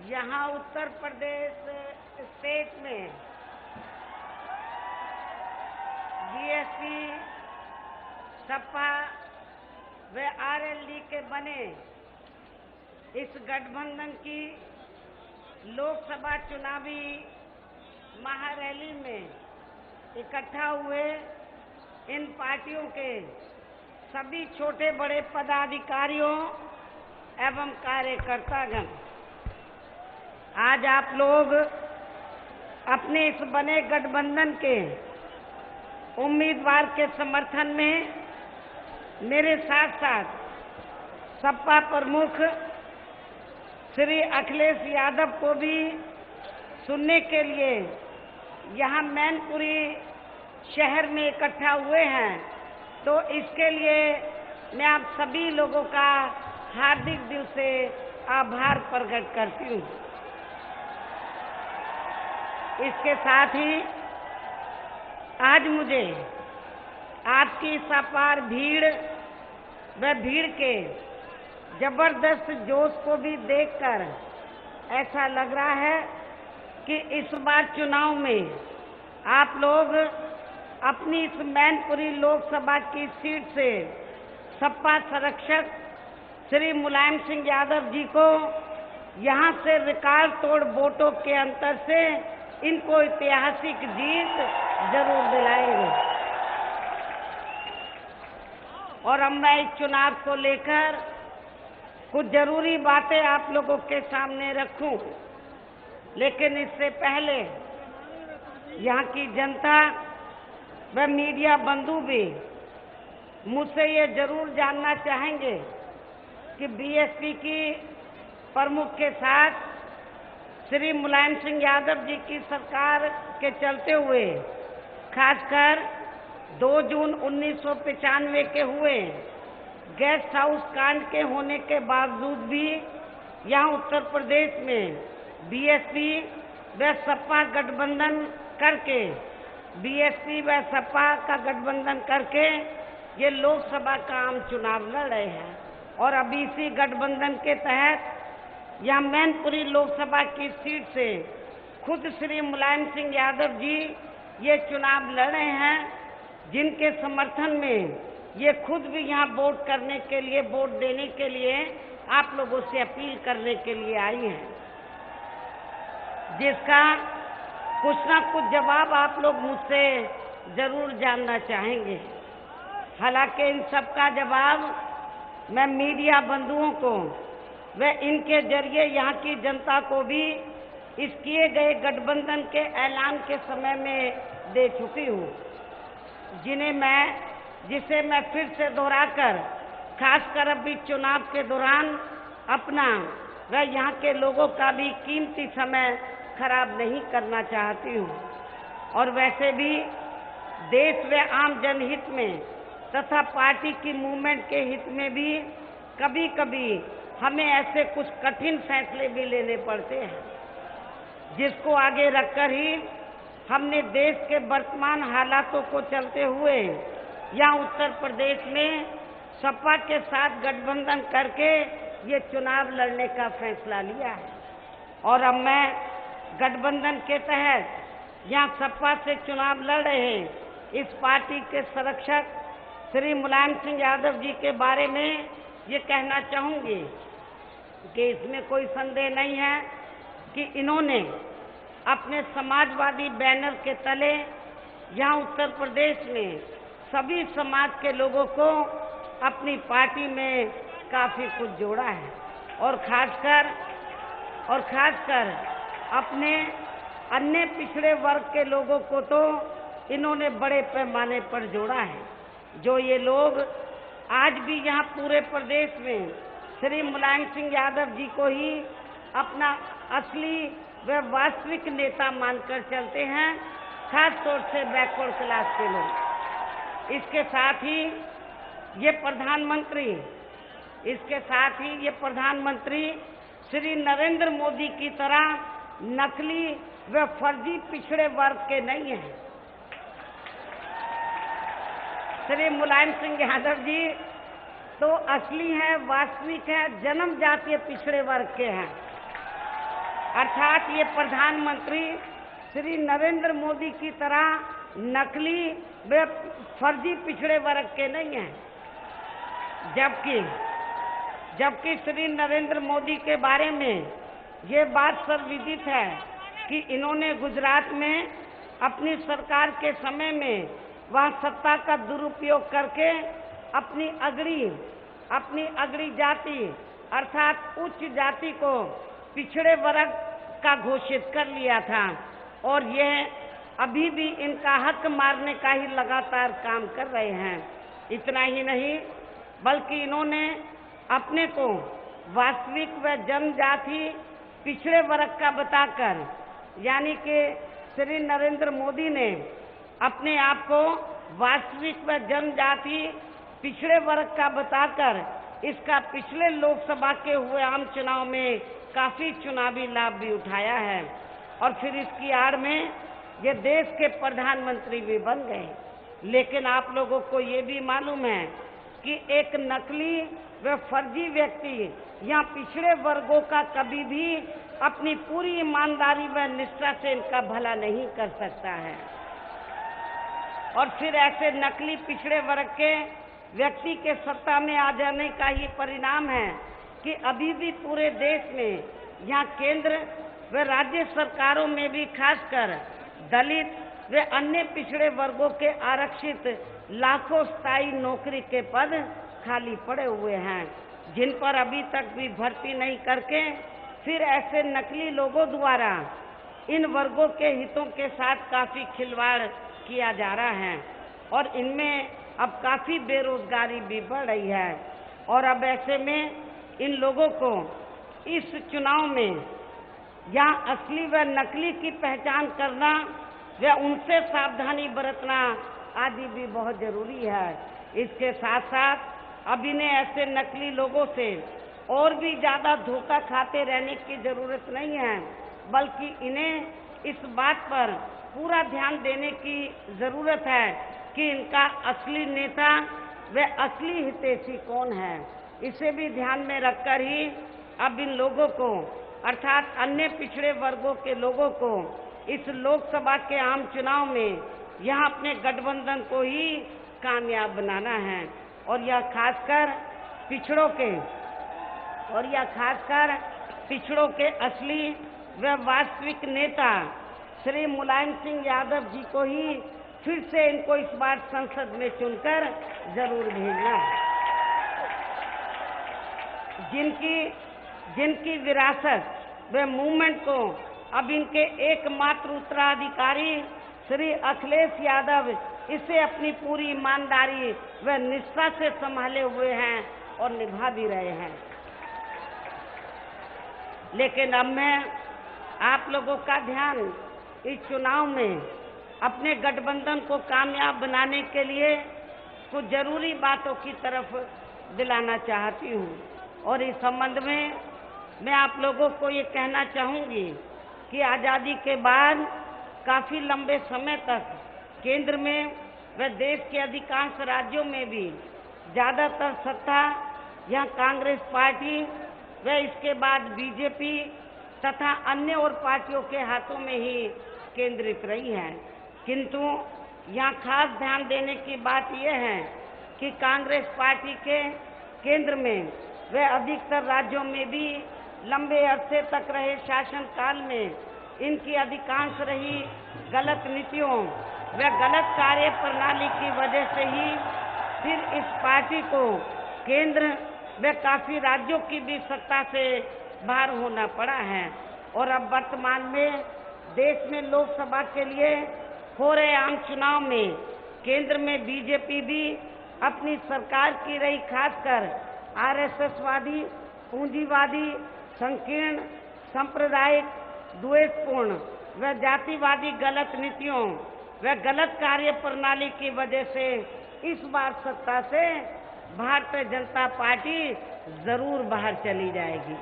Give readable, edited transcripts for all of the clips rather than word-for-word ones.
यहाँ उत्तर प्रदेश स्टेट में बीएसपी, सपा व आरएलडी के बने इस गठबंधन की लोकसभा चुनावी महारैली में इकट्ठा हुए इन पार्टियों के सभी छोटे बड़े पदाधिकारियों एवं कार्यकर्तागण, आज आप लोग अपने इस बने गठबंधन के उम्मीदवार के समर्थन में मेरे साथ साथ सपा प्रमुख श्री अखिलेश यादव को भी सुनने के लिए यहाँ मैनपुरी शहर में इकट्ठा हुए हैं। तो इसके लिए मैं आप सभी लोगों का हार्दिक दिल से आभार प्रकट करती हूँ। इसके साथ ही आज मुझे आपकी इस अपार भीड़ व भीड़ के जबरदस्त जोश को भी देखकर ऐसा लग रहा है कि इस बार चुनाव में आप लोग अपनी इस मैनपुरी लोकसभा की सीट से सपा संरक्षक श्री मुलायम सिंह यादव जी को यहाँ से रिकॉर्ड तोड़ वोटों के अंतर से इनको ऐतिहासिक जीत जरूर दिलाएंगे। और अब मैं इस चुनाव को लेकर कुछ जरूरी बातें आप लोगों के सामने रखूं, लेकिन इससे पहले यहाँ की जनता व मीडिया बंधु भी मुझसे ये जरूर जानना चाहेंगे कि बीएसपी की प्रमुख के साथ श्री मुलायम सिंह यादव जी की सरकार के चलते हुए खासकर 2 जून 1995 के हुए गेस्ट हाउस कांड के होने के बावजूद भी यहाँ उत्तर प्रदेश में बीएसपी व सपा गठबंधन करके का गठबंधन करके ये लोकसभा का आम चुनाव लड़ रहे हैं। और अभी इसी गठबंधन के तहत यहाँ मैनपुरी लोकसभा की सीट से खुद श्री मुलायम सिंह यादव जी ये चुनाव लड़ रहे हैं, जिनके समर्थन में ये खुद भी यहाँ वोट करने के लिए, वोट देने के लिए आप लोगों से अपील करने के लिए आई हैं, जिसका कुछ ना कुछ जवाब आप लोग मुझसे जरूर जानना चाहेंगे। हालांकि इन सब का जवाब मैं मीडिया बंधुओं को व इनके जरिए यहाँ की जनता को भी इस किए गए गठबंधन के ऐलान के समय में दे चुकी हूँ, जिसे मैं फिर से दोहराकर खासकर अभी चुनाव के दौरान अपना व यहाँ के लोगों का भी कीमती समय खराब नहीं करना चाहती हूँ। और वैसे भी देश व आम जनहित में तथा पार्टी की मूवमेंट के हित में भी कभी कभी हमें ऐसे कुछ कठिन फैसले भी लेने पड़ते हैं, जिसको आगे रखकर ही हमने देश के वर्तमान हालातों को चलते हुए यहाँ उत्तर प्रदेश में सपा के साथ गठबंधन करके ये चुनाव लड़ने का फैसला लिया है। और अब मैं गठबंधन के तहत यहाँ सपा से चुनाव लड़ रहे इस पार्टी के संरक्षक श्री मुलायम सिंह यादव जी के बारे में ये कहना चाहूँगी कि इसमें कोई संदेह नहीं है कि इन्होंने अपने समाजवादी बैनर के तले यहाँ उत्तर प्रदेश में सभी समाज के लोगों को अपनी पार्टी में काफ़ी कुछ जोड़ा है। और खासकर अपने अन्य पिछड़े वर्ग के लोगों को तो इन्होंने बड़े पैमाने पर जोड़ा है। जो ये लोग आज भी यहाँ पूरे प्रदेश में श्री मुलायम सिंह यादव जी को ही अपना असली व वास्तविक नेता मानकर चलते हैं, खास तौर से बैकवर्ड क्लास के लोग। इसके साथ ही ये प्रधानमंत्री श्री नरेंद्र मोदी की तरह नकली व फर्जी पिछड़े वर्ग के नहीं हैं। श्री मुलायम सिंह यादव जी तो असली हैं, वास्तविक हैं, जन्म जातीय पिछड़े वर्ग के हैं। अर्थात ये प्रधानमंत्री श्री नरेंद्र मोदी की तरह नकली व फर्जी पिछड़े वर्ग के नहीं हैं। जबकि श्री नरेंद्र मोदी के बारे में ये बात सर्वविदित है कि इन्होंने गुजरात में अपनी सरकार के समय में वहाँ सत्ता का दुरुपयोग करके अपनी अगड़ी जाति अर्थात उच्च जाति को पिछड़े वर्ग का घोषित कर लिया था और यह अभी भी इनका हक मारने का ही लगातार काम कर रहे हैं। इतना ही नहीं बल्कि इन्होंने अपने को वास्तविक व जनजाति पिछड़े वर्ग का बताकर, यानी कि श्री नरेंद्र मोदी ने अपने आप को वास्तविक व जनजाति पिछड़े वर्ग का बताकर इसका पिछले लोकसभा के हुए आम चुनाव में काफी चुनावी लाभ भी उठाया है और फिर इसकी आड़ में ये देश के प्रधानमंत्री भी बन गए। लेकिन आप लोगों को ये भी मालूम है कि एक नकली व फर्जी व्यक्ति या पिछड़े वर्गों का कभी भी अपनी पूरी ईमानदारी व निष्ठा से इनका भला नहीं कर सकता है। और फिर ऐसे नकली पिछड़े वर्ग के व्यक्ति के सत्ता में आ जाने का ही परिणाम है कि अभी भी पूरे देश में यहाँ केंद्र व राज्य सरकारों में भी खासकर दलित व अन्य पिछड़े वर्गों के आरक्षित लाखों स्थायी नौकरी के पद खाली पड़े हुए हैं, जिन पर अभी तक भी भर्ती नहीं करके फिर ऐसे नकली लोगों द्वारा इन वर्गों के हितों के साथ काफी खिलवाड़ किया जा रहा है और इनमें अब काफी बेरोजगारी भी बढ़ रही है। और अब ऐसे में इन लोगों को इस चुनाव में यहाँ असली व नकली की पहचान करना व उनसे सावधानी बरतना आदि भी बहुत जरूरी है। इसके साथ साथ अब इन्हें ऐसे नकली लोगों से और भी ज्यादा धोखा खाते रहने की जरूरत नहीं है, बल्कि इन्हें इस बात पर पूरा ध्यान देने की जरूरत है कि इनका असली नेता व असली हितैषी कौन है। इसे भी ध्यान में रखकर ही अब इन लोगों को अर्थात अन्य पिछड़े वर्गों के लोगों को इस लोकसभा के आम चुनाव में यहाँ अपने गठबंधन को ही कामयाब बनाना है और यह खासकर पिछड़ों के असली व वास्तविक नेता श्री मुलायम सिंह यादव जी को ही फिर से इनको इस बार संसद में चुनकर जरूर भेजना है। जिनकी विरासत व मूवमेंट को अब इनके एकमात्र उत्तराधिकारी श्री अखिलेश यादव इसे अपनी पूरी ईमानदारी व निष्ठा से संभाले हुए हैं और निभा भी रहे हैं। लेकिन अब मैं आप लोगों का ध्यान इस चुनाव में अपने गठबंधन को कामयाब बनाने के लिए कुछ जरूरी बातों की तरफ दिलाना चाहती हूँ और इस संबंध में मैं आप लोगों को ये कहना चाहूँगी कि आज़ादी के बाद काफ़ी लंबे समय तक केंद्र में व देश के अधिकांश राज्यों में भी ज़्यादातर सत्ता यहाँ कांग्रेस पार्टी व इसके बाद बीजेपी तथा अन्य और पार्टियों के हाथों में ही केंद्रित रही है। किंतु यहाँ खास ध्यान देने की बात यह है कि कांग्रेस पार्टी के केंद्र में व अधिकतर राज्यों में भी लंबे अरसे तक रहे शासनकाल में इनकी अधिकांश रही गलत नीतियों व गलत कार्य प्रणाली की वजह से ही फिर इस पार्टी को केंद्र व काफ़ी राज्यों की भी सत्ता से बाहर होना पड़ा है और अब वर्तमान में देश में लोकसभा के लिए हो रहे आम चुनाव में केंद्र में बीजेपी भी अपनी सरकार की रही खासकर आरएसएसवादी, पूंजीवादी, संकीर्ण, सांप्रदायिक, द्वेषपूर्ण व जातिवादी गलत नीतियों व गलत कार्य प्रणाली की वजह से इस बार सत्ता से भारतीय जनता पार्टी जरूर बाहर चली जाएगी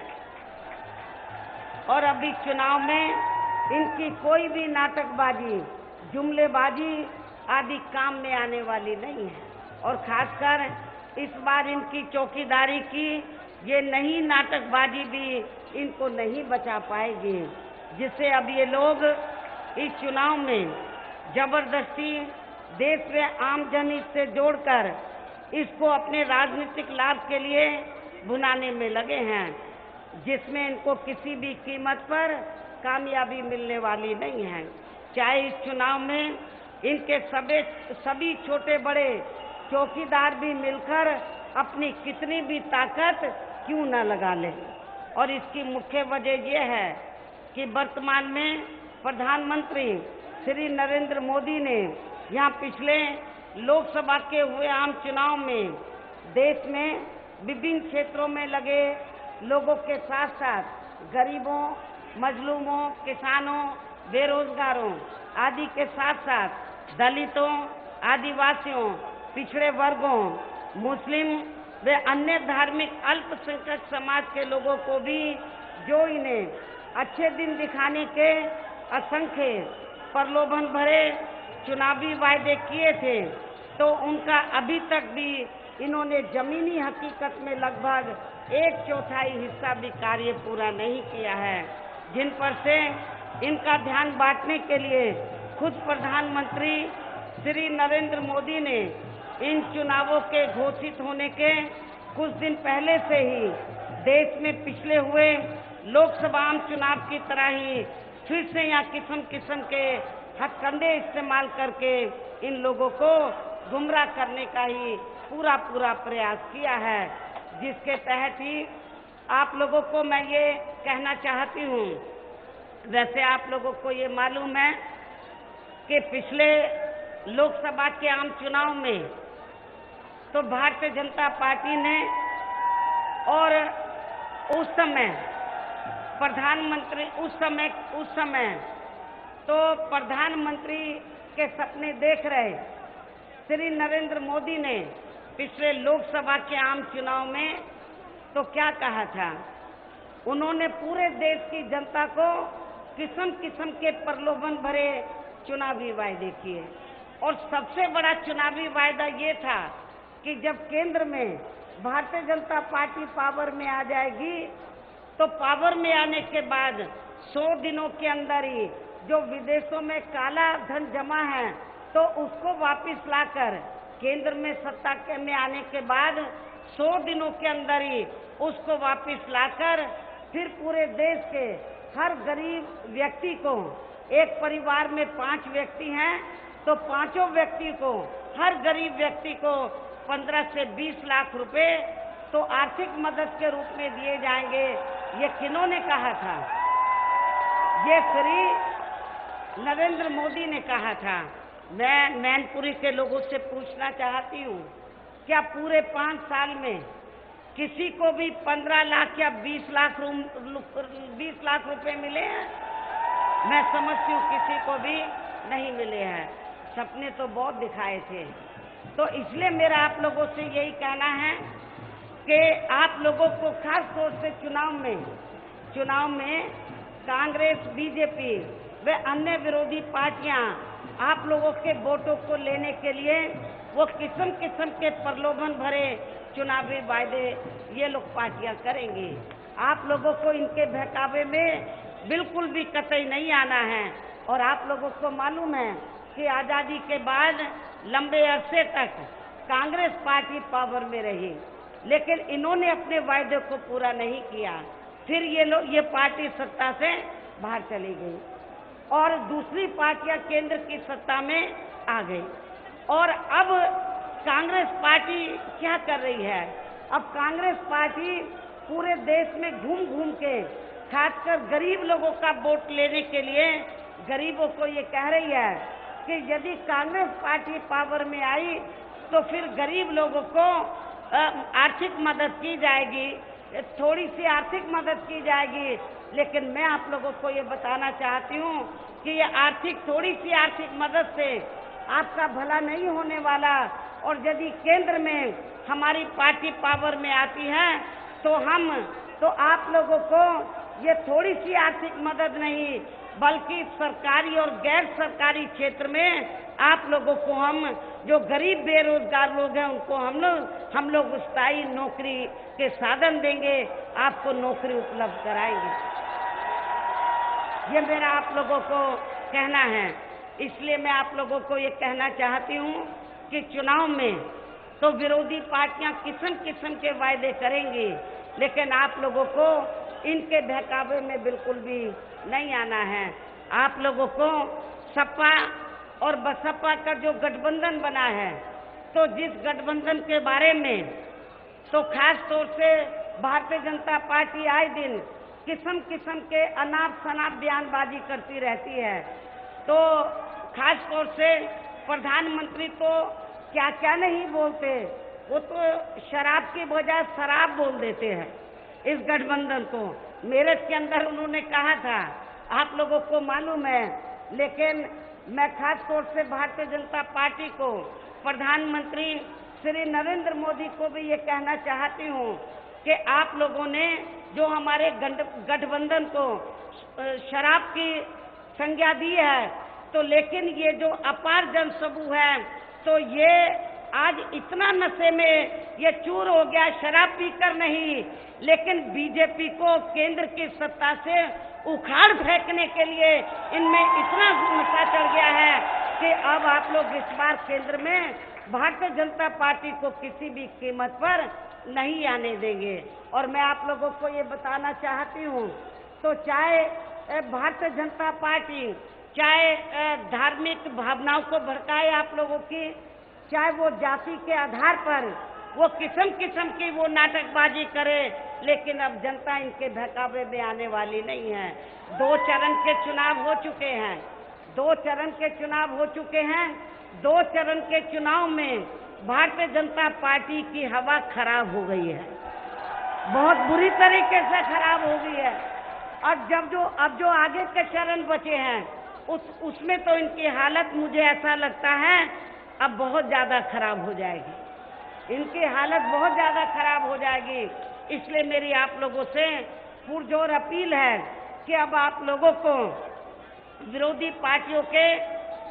और अभी चुनाव में इनकी कोई भी नाटकबाजी, जुमलेबाजी आदि काम में आने वाली नहीं है और खासकर इस बार इनकी चौकीदारी की ये नई नाटकबाजी भी इनको नहीं बचा पाएगी। जिससे अब ये लोग इस चुनाव में जबरदस्ती देश में आम जनहित से जोड़कर इसको अपने राजनीतिक लाभ के लिए भुनाने में लगे हैं, जिसमें इनको किसी भी कीमत पर कामयाबी मिलने वाली नहीं है। चाहे इस चुनाव में इनके सभी छोटे बड़े चौकीदार भी मिलकर अपनी कितनी भी ताकत क्यों न लगा लें। और इसकी मुख्य वजह यह है कि वर्तमान में प्रधानमंत्री श्री नरेंद्र मोदी ने यहाँ पिछले लोकसभा के हुए आम चुनाव में देश में विभिन्न क्षेत्रों में लगे लोगों के साथ साथ गरीबों, मजलूमों, किसानों, बेरोजगारों आदि के साथ साथ दलितों, आदिवासियों, पिछड़े वर्गों, मुस्लिम व अन्य धार्मिक अल्पसंख्यक समाज के लोगों को भी, जो इन्हें अच्छे दिन दिखाने के असंख्य प्रलोभन भरे चुनावी वायदे किए थे, तो उनका अभी तक भी इन्होंने जमीनी हकीकत में लगभग 1/4 हिस्सा भी कार्य पूरा नहीं किया है, जिन पर से इनका ध्यान बांटने के लिए खुद प्रधानमंत्री श्री नरेंद्र मोदी ने इन चुनावों के घोषित होने के कुछ दिन पहले से ही देश में पिछले हुए लोकसभा आम चुनाव की तरह ही फिर से यहाँ किस्म किस्म के हथकंडे इस्तेमाल करके इन लोगों को गुमराह करने का ही पूरा प्रयास किया है, जिसके तहत ही आप लोगों को मैं ये कहना चाहती हूँ। वैसे आप लोगों को ये मालूम है कि पिछले लोकसभा के आम चुनाव में तो भारतीय जनता पार्टी ने और उस समय प्रधानमंत्री तो प्रधानमंत्री के सपने देख रहे श्री नरेंद्र मोदी ने पिछले लोकसभा के आम चुनाव में तो क्या कहा था, उन्होंने पूरे देश की जनता को किस्म किस्म के प्रलोभन भरे चुनावी वायदे किए। और सबसे बड़ा चुनावी वायदा ये था कि जब केंद्र में भारतीय जनता पार्टी पावर में आ जाएगी तो पावर में आने के बाद 100 दिनों के अंदर ही जो विदेशों में काला धन जमा है तो उसको वापस लाकर केंद्र में सत्ता में आने के बाद 100 दिनों के अंदर ही उसको वापस लाकर फिर पूरे देश के हर गरीब व्यक्ति को, एक परिवार में 5 व्यक्ति हैं तो पांचों व्यक्ति को, हर गरीब व्यक्ति को 15 से 20 लाख रुपए तो आर्थिक मदद के रूप में दिए जाएंगे। ये किन्होंने कहा था? ये श्री नरेंद्र मोदी ने कहा था। मैं मैनपुरी के लोगों से पूछना चाहती हूँ, क्या पूरे 5 साल में किसी को भी 15 लाख या 20 लाख रुपए मिले हैं? मैं समझती हूँ किसी को भी नहीं मिले हैं। सपने तो बहुत दिखाए थे। तो इसलिए मेरा आप लोगों से यही कहना है कि आप लोगों को खास तौर से चुनाव में कांग्रेस, बीजेपी व अन्य विरोधी पार्टियां आप लोगों के वोटों को लेने के लिए वो किस्म किस्म के प्रलोभन भरे चुनावी वायदे ये लोग पार्टियां करेंगी। आप लोगों को इनके बहकावे में बिल्कुल भी कतई नहीं आना है। और आप लोगों को मालूम है कि आज़ादी के बाद लंबे अरसे तक कांग्रेस पार्टी पावर में रही, लेकिन इन्होंने अपने वायदे को पूरा नहीं किया। फिर ये पार्टी सत्ता से बाहर चली गई और दूसरी पार्टियां केंद्र की सत्ता में आ गई। और अब कांग्रेस पार्टी क्या कर रही है? अब कांग्रेस पार्टी पूरे देश में घूम घूम के खासकर गरीब लोगों का वोट लेने के लिए गरीबों को ये कह रही है कि यदि कांग्रेस पार्टी पावर में आई तो फिर गरीब लोगों को आर्थिक मदद की जाएगी, थोड़ी सी आर्थिक मदद की जाएगी। लेकिन मैं आप लोगों को ये बताना चाहती हूँ कि ये थोड़ी सी आर्थिक मदद से आपका भला नहीं होने वाला। और यदि केंद्र में हमारी पार्टी पावर में आती है तो आप लोगों को ये थोड़ी सी आर्थिक मदद नहीं बल्कि सरकारी और गैर सरकारी क्षेत्र में आप लोगों को हम जो गरीब बेरोजगार लोग हैं उनको हम लोग स्थायी नौकरी के साधन देंगे, आपको नौकरी उपलब्ध कराएंगे। ये मेरा आप लोगों को कहना है। इसलिए मैं आप लोगों को ये कहना चाहती हूँ कि चुनाव में तो विरोधी पार्टियां किस्म किस्म के वायदे करेंगी, लेकिन आप लोगों को इनके बहकावे में बिल्कुल भी नहीं आना है। आप लोगों को सपा और बसपा का जो गठबंधन बना है, तो जिस गठबंधन के बारे में तो खास तौर से भारतीय जनता पार्टी आए दिन किस्म किस्म के अनाप शनाप बयानबाजी करती रहती है, तो खास तौर से प्रधानमंत्री तो क्या क्या नहीं बोलते, वो तो शराब की बजाय शराब बोल देते हैं इस गठबंधन को। मेरठ के अंदर उन्होंने कहा था, आप लोगों को मालूम है, लेकिन मैं खास तौर से भारतीय जनता पार्टी को, प्रधानमंत्री श्री नरेंद्र मोदी को भी ये कहना चाहती हूँ कि आप लोगों ने जो हमारे गठबंधन को शराब की संज्ञा दी है, तो लेकिन ये जो अपार जनसमूह है, तो ये आज इतना नशे में ये चूर हो गया, शराब पीकर नहीं, लेकिन बीजेपी को केंद्र की सत्ता से उखाड़ फेंकने के लिए इनमें इतना नशा चढ़ गया है कि अब आप लोग इस बार केंद्र में भारतीय जनता पार्टी को किसी भी कीमत पर नहीं आने देंगे। और मैं आप लोगों को ये बताना चाहती हूँ, तो चाहे भारतीय जनता पार्टी चाहे धार्मिक भावनाओं को भड़काए आप लोगों की, चाहे वो जाति के आधार पर वो किस्म किस्म की वो नाटकबाजी करे, लेकिन अब जनता इनके बहकावे में आने वाली नहीं है। 2 चरण के चुनाव हो चुके हैं, 2 चरण के चुनाव हो चुके हैं। 2 चरण के चुनाव में भारतीय जनता पार्टी की हवा खराब हो गई है, बहुत बुरी तरीके से खराब हो गई है। और अब जो आगे के चरण बचे हैं उसमें तो इनकी हालत, मुझे ऐसा लगता है, अब बहुत ज़्यादा खराब हो जाएगी, इनकी हालत बहुत ज़्यादा खराब हो जाएगी। इसलिए मेरी आप लोगों से पुरजोर अपील है कि अब आप लोगों को विरोधी पार्टियों के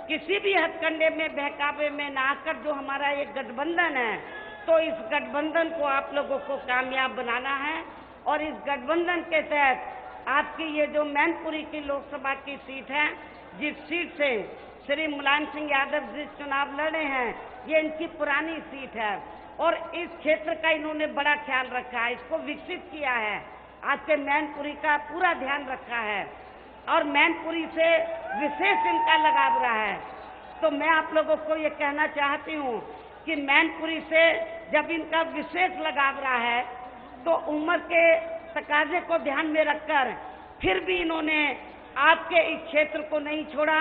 किसी भी हथकंडे में बहकावे में ना आकर जो हमारा ये गठबंधन है, तो इस गठबंधन को आप लोगों को कामयाब बनाना है। और इस गठबंधन के तहत आपकी ये जो मैनपुरी की लोकसभा की सीट है, जिस सीट से श्री मुलायम सिंह यादव जिस चुनाव लड़े हैं, ये इनकी पुरानी सीट है और इस क्षेत्र का इन्होंने बड़ा ख्याल रखा है, इसको विकसित किया है, आपके मैनपुरी का पूरा ध्यान रखा है और मैनपुरी से विशेष इनका लगाव रहा है। तो मैं आप लोगों को ये कहना चाहती हूँ कि मैनपुरी से जब इनका विशेष लगाव रहा है, तो उम्र के तकाजे को ध्यान में रखकर फिर भी इन्होंने आपके इस क्षेत्र को नहीं छोड़ा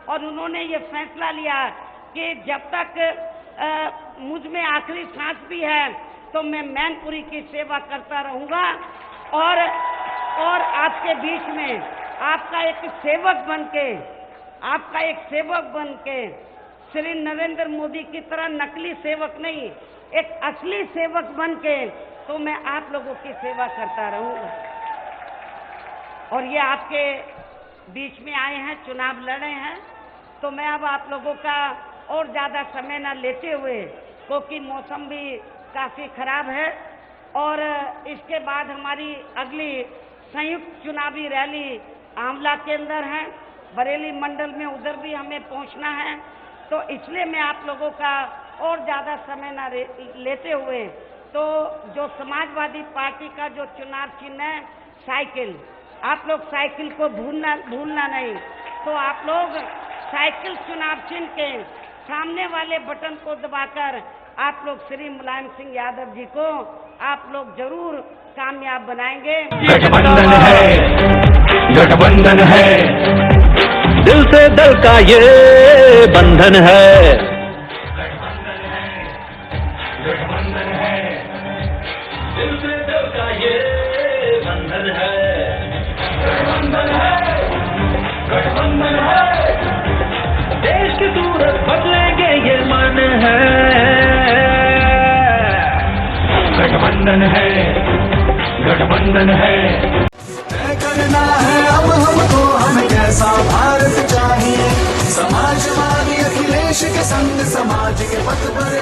और उन्होंने ये फैसला लिया कि जब तक मुझ में आखिरी सांस भी है, तो मैं मैनपुरी की सेवा करता रहूँगा और आपके बीच में आपका एक सेवक बन के श्री नरेंद्र मोदी की तरह नकली सेवक नहीं, एक असली सेवक बन के तो मैं आप लोगों की सेवा करता रहूँगा। और ये आपके बीच में आए हैं, चुनाव लड़े हैं, तो मैं अब आप लोगों का और ज़्यादा समय न लेते हुए, क्योंकि मौसम भी काफ़ी खराब है और इसके बाद हमारी अगली संयुक्त चुनावी रैली आंवला के अंदर है, बरेली मंडल में, उधर भी हमें पहुंचना है। तो इसलिए मैं आप लोगों का और ज़्यादा समय न लेते हुए, तो जो समाजवादी पार्टी का जो चुनाव चिन्ह है साइकिल, आप लोग साइकिल को भूलना नहीं। तो आप लोग साइकिल चुनाव चिन्ह के सामने वाले बटन को दबाकर आप लोग श्री मुलायम सिंह यादव जी को आप लोग जरूर कामयाब बनाएंगे। गठबंधन है, दिल से दल का ये बंधन है। गठबंधन है, दिल से दल का ये बंधन है। गठबंधन है, देश की सूरत बदलेंगे ये मन है। गठबंधन है, तय करना है अब हमको, हमें कैसा भारत चाहिए। समाजवादी अखिलेश के संग समाज के पथ पर